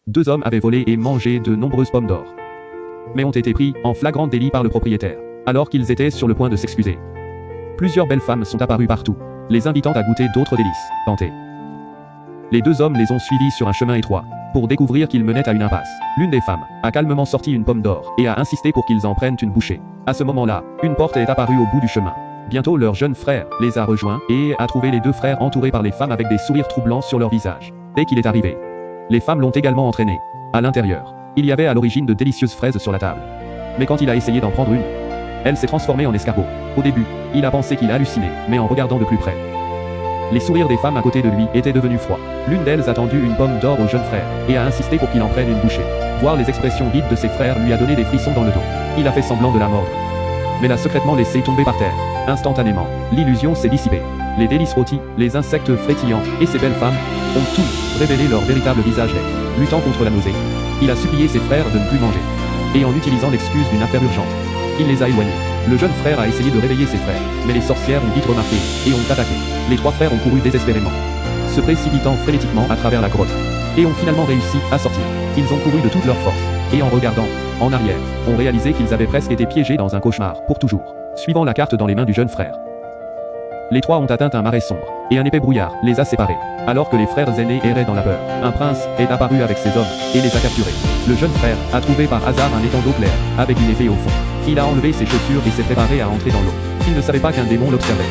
2 hommes avaient volé et mangé de nombreuses pommes d'or, mais ont été pris en flagrant délit par le propriétaire, alors qu'ils étaient sur le point de s'excuser. Plusieurs belles femmes sont apparues partout, les invitant à goûter d'autres délices tentées. Les 2 hommes les ont suivis sur un chemin étroit, pour découvrir qu'ils menaient à une impasse. L'une des femmes a calmement sorti une pomme d'or et a insisté pour qu'ils en prennent une bouchée. À ce moment-là, une porte est apparue au bout du chemin. Bientôt leur jeune frère les a rejoints et a trouvé les 2 frères entourés par les femmes avec des sourires troublants sur leur visage. Dès qu'il est arrivé, les femmes l'ont également entraîné. À l'intérieur, il y avait à l'origine de délicieuses fraises sur la table. Mais quand il a essayé d'en prendre une, elle s'est transformée en escargot. Au début, il a pensé qu'il hallucinait, mais en regardant de plus près, les sourires des femmes à côté de lui étaient devenus froids. L'une d'elles a tendu une pomme d'or au jeune frère et a insisté pour qu'il en prenne une bouchée. Voir les expressions vides de ses frères lui a donné des frissons dans le dos. Il a fait semblant de la mordre, mais l'a secrètement laissée tomber par terre. Instantanément, l'illusion s'est dissipée. Les délices rôties, les insectes frétillants et ces belles femmes ont tout révélé leur véritable visage laid. Luttant contre la nausée, il a supplié ses frères de ne plus manger. Et en utilisant l'excuse d'une affaire urgente, il les a éloignés. Le jeune frère a essayé de réveiller ses frères, mais les sorcières ont vite remarqué et ont attaqué. Les 3 frères ont couru désespérément, se précipitant frénétiquement à travers la grotte, et ont finalement réussi à sortir. Ils ont couru de toute leur force, et en regardant en arrière, ont réalisé qu'ils avaient presque été piégés dans un cauchemar pour toujours. Suivant la carte dans les mains du jeune frère, les 3 ont atteint un marais sombre, et un épais brouillard les a séparés. Alors que les frères aînés erraient dans la peur, un prince est apparu avec ses hommes, et les a capturés. Le jeune frère a trouvé par hasard un étang d'eau claire, avec une épée au fond. Il a enlevé ses chaussures et s'est préparé à entrer dans l'eau. Il ne savait pas qu'un démon l'observait.